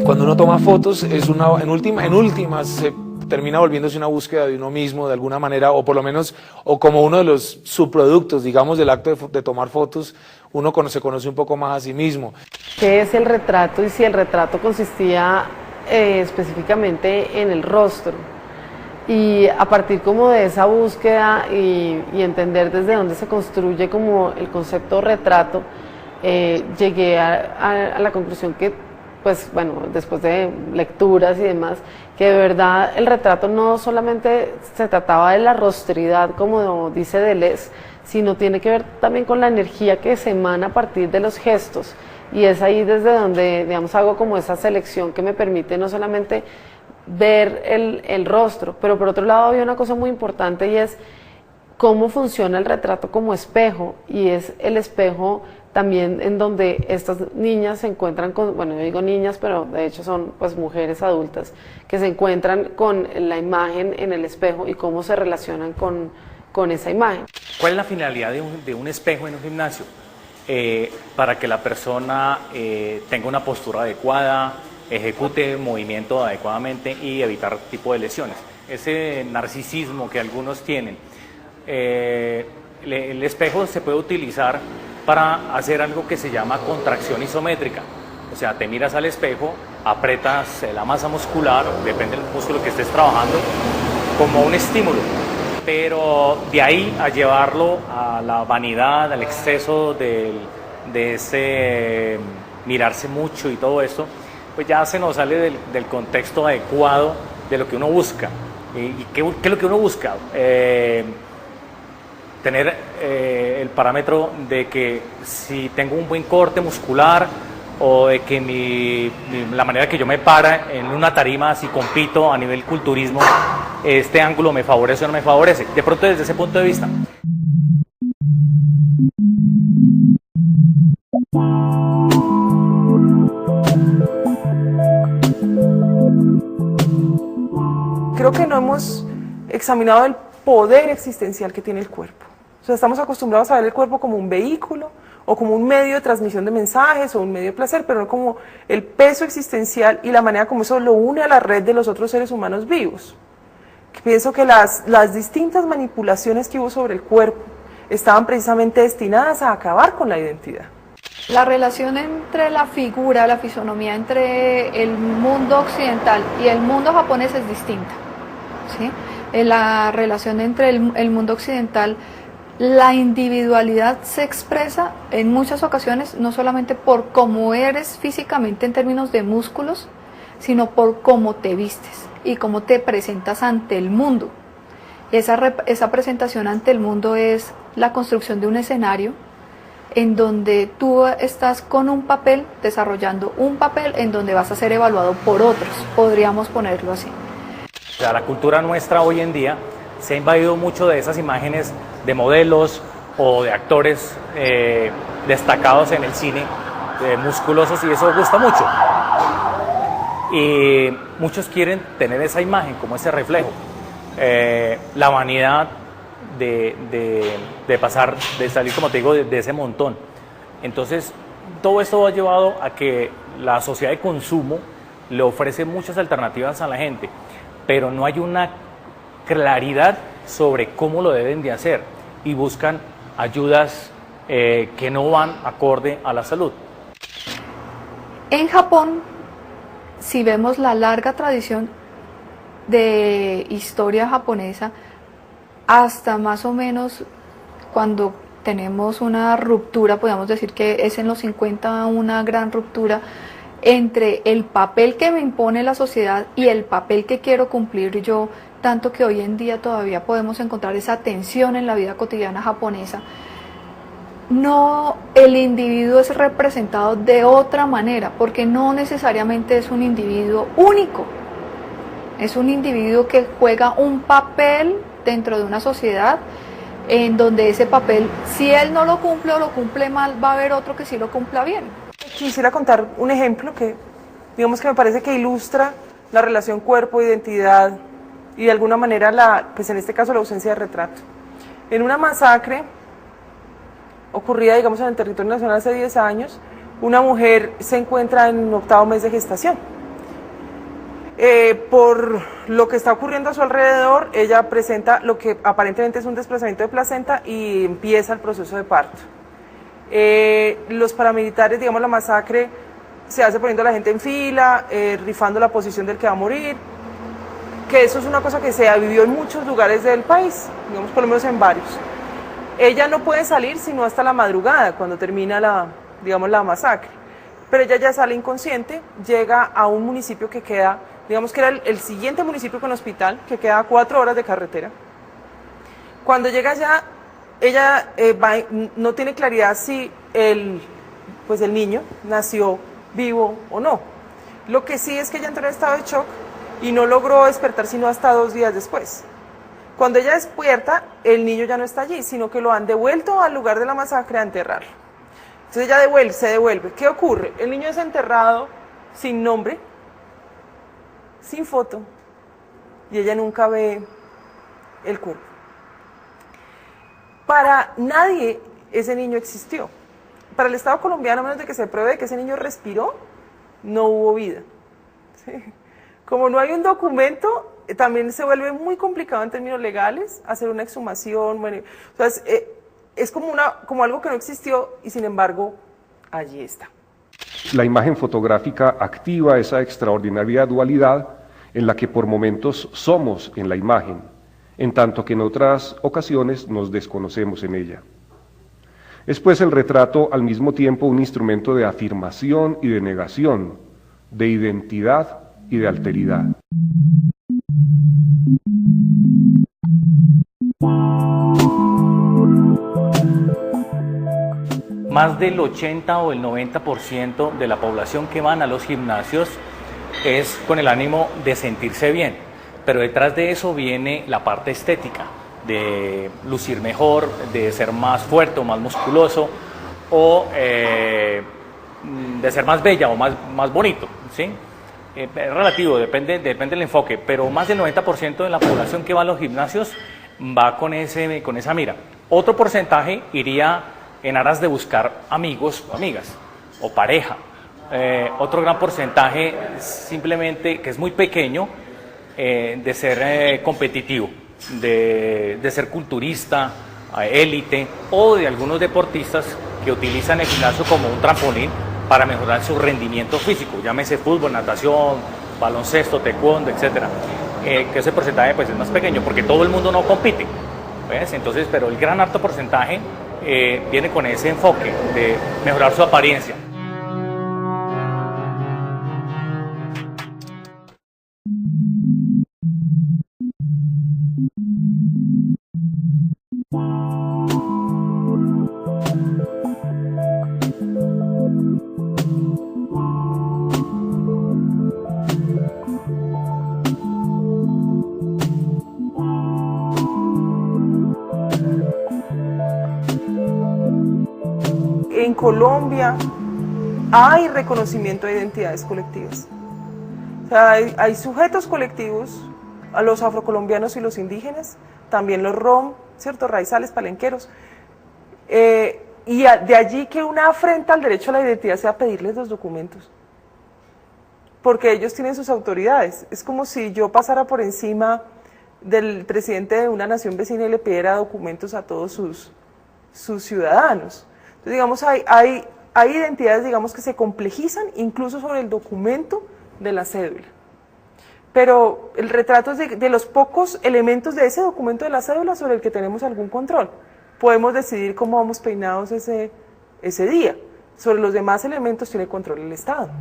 Cuando uno toma fotos, en últimas se termina volviéndose una búsqueda de uno mismo de alguna manera, o por lo menos, o como uno de los subproductos, digamos, del acto de tomar fotos, uno se conoce un poco más a sí mismo. ¿Qué es el retrato? Y si el retrato consistía específicamente en el rostro. Y a partir como de esa búsqueda y entender desde dónde se construye como el concepto retrato, llegué a la conclusión que, pues bueno, después de lecturas y demás, que de verdad el retrato no solamente se trataba de la rostridad, como dice Deleuze, sino tiene que ver también con la energía que se emana a partir de los gestos. Y es ahí desde donde, digamos, hago como esa selección que me permite no solamente ver el rostro, pero por otro lado hay una cosa muy importante y es cómo funciona el retrato como espejo, y es el espejo también en donde estas niñas se encuentran con, bueno, yo digo niñas, pero de hecho son pues mujeres adultas, que se encuentran con la imagen en el espejo y cómo se relacionan con esa imagen. ¿Cuál es la finalidad de un espejo en un gimnasio? Para que la persona tenga una postura adecuada, ejecute movimiento adecuadamente y evitar tipo de lesiones. Ese narcisismo que algunos tienen, el espejo se puede utilizar para hacer algo que se llama contracción isométrica. O sea, te miras al espejo, aprietas la masa muscular, depende del músculo que estés trabajando, como un estímulo. Pero de ahí a llevarlo a la vanidad, al exceso de ese mirarse mucho y todo esto, pues ya se nos sale del contexto adecuado de lo que uno busca. ¿Y qué es lo que uno busca? Tener el parámetro de que si tengo un buen corte muscular, o de que la manera que yo me para en una tarima, si compito a nivel culturismo, este ángulo me favorece o no me favorece. De pronto desde ese punto de vista. Creo que no hemos examinado el poder existencial que tiene el cuerpo. O sea, estamos acostumbrados a ver el cuerpo como un vehículo o como un medio de transmisión de mensajes o un medio de placer, pero no como el peso existencial y la manera como eso lo une a la red de los otros seres humanos vivos. Pienso que las distintas manipulaciones que hubo sobre el cuerpo estaban precisamente destinadas a acabar con la identidad. La relación entre la figura, la fisonomía entre el mundo occidental y el mundo japonés es distinta, ¿sí? La relación entre el mundo occidental, la individualidad se expresa en muchas ocasiones no solamente por cómo eres físicamente en términos de músculos, sino por cómo te vistes y cómo te presentas ante el mundo. Esa presentación ante el mundo es la construcción de un escenario en donde tú estás con un papel, desarrollando un papel en donde vas a ser evaluado por otros, podríamos ponerlo así. O sea, la cultura nuestra hoy en día se ha invadido mucho de esas imágenes de modelos o de actores destacados en el cine, musculosos, y eso gusta mucho. Y muchos quieren tener esa imagen, como ese reflejo. La vanidad de pasar, de salir, como te digo, de ese montón. Entonces, todo esto ha llevado a que la sociedad de consumo le ofrece muchas alternativas a la gente, pero no hay una claridad sobre cómo lo deben de hacer, y buscan ayudas que no van acorde a la salud. En Japón, si vemos la larga tradición de historia japonesa, hasta más o menos cuando tenemos una ruptura, podríamos decir que es en los 50 una gran ruptura entre el papel que me impone la sociedad y el papel que quiero cumplir yo, tanto que hoy en día todavía podemos encontrar esa tensión en la vida cotidiana japonesa. No, el individuo es representado de otra manera, porque no necesariamente es un individuo único, es un individuo que juega un papel dentro de una sociedad en donde ese papel, si él no lo cumple o lo cumple mal, va a haber otro que sí lo cumpla bien. Quisiera contar un ejemplo que, digamos, que me parece que ilustra la relación cuerpo-identidad y de alguna manera, pues en este caso, la ausencia de retrato. en una masacre ocurrida, digamos, en el territorio nacional hace 10 años, una mujer se encuentra en 8º mes de gestación. Por lo que está ocurriendo a su alrededor, ella presenta lo que aparentemente es un desplazamiento de placenta y empieza el proceso de parto. Los paramilitares, digamos, la masacre se hace poniendo a la gente en fila, rifando la posición del que va a morir, que eso es una cosa que se vivió en muchos lugares del país, digamos por lo menos en varios. Ella no puede salir sino hasta la madrugada, cuando termina la masacre, pero ella ya sale inconsciente, llega a un municipio que queda, digamos que era el siguiente municipio con hospital, que queda a 4 horas de carretera. Cuando llega allá, ella no tiene claridad si el niño nació vivo o no. Lo que sí es que ella entró en estado de shock y no logró despertar sino hasta 2 días después. Cuando ella despierta, el niño ya no está allí, sino que lo han devuelto al lugar de la masacre a enterrarlo. Entonces ella se devuelve. ¿Qué ocurre? El niño es enterrado sin nombre, sin foto, y ella nunca ve el cuerpo. Para nadie ese niño existió. Para el Estado colombiano, a menos de que se pruebe que ese niño respiró, no hubo vida. ¿Sí? Como no hay un documento, también se vuelve muy complicado en términos legales hacer una exhumación. Bueno, entonces, es como algo que no existió y sin embargo allí está. La imagen fotográfica activa esa extraordinaria dualidad en la que por momentos somos en la imagen, en tanto que en otras ocasiones nos desconocemos en ella. Es pues el retrato al mismo tiempo un instrumento de afirmación y de negación, de identidad y de alteridad. Más del 80 o el 90% de la población que van a los gimnasios es con el ánimo de sentirse bien, pero detrás de eso viene la parte estética, de lucir mejor, de ser más fuerte o más musculoso, o de ser más bella o más bonito, ¿sí? Es relativo, depende del enfoque, pero más del 90% de la población que va a los gimnasios va con esa mira. Otro porcentaje iría en aras de buscar amigos o amigas, o pareja. Otro gran porcentaje simplemente, que es muy pequeño, de ser competitivo, de ser culturista, élite, o de algunos deportistas que utilizan el gimnasio como un trampolín para mejorar su rendimiento físico, llámese fútbol, natación, baloncesto, taekwondo, etc. Que ese porcentaje pues es más pequeño, porque todo el mundo no compite, ¿ves? Entonces, pero el gran alto porcentaje viene con ese enfoque de mejorar su apariencia. En Colombia hay reconocimiento de identidades colectivas. O sea, hay sujetos colectivos, a los afrocolombianos y los indígenas, también los rom, ¿cierto? Raizales, palenqueros. Y de allí que una afrenta al derecho a la identidad sea pedirles los documentos. Porque ellos tienen sus autoridades. Es como si yo pasara por encima del presidente de una nación vecina y le pidiera documentos a todos sus ciudadanos. Entonces, digamos, hay identidades, digamos, que se complejizan incluso sobre el documento de la cédula. Pero el retrato es de los pocos elementos de ese documento de la cédula sobre el que tenemos algún control. Podemos decidir cómo vamos peinados ese día. Sobre los demás elementos tiene control el Estado.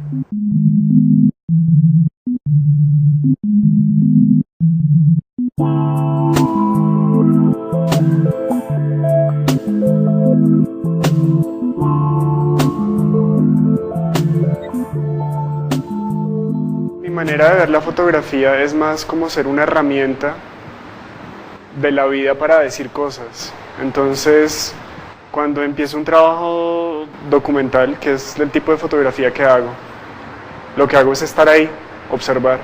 Mi manera de ver la fotografía es más como ser una herramienta de la vida para decir cosas. Entonces, cuando empiezo un trabajo documental, que es el tipo de fotografía que hago, lo que hago es estar ahí, observar.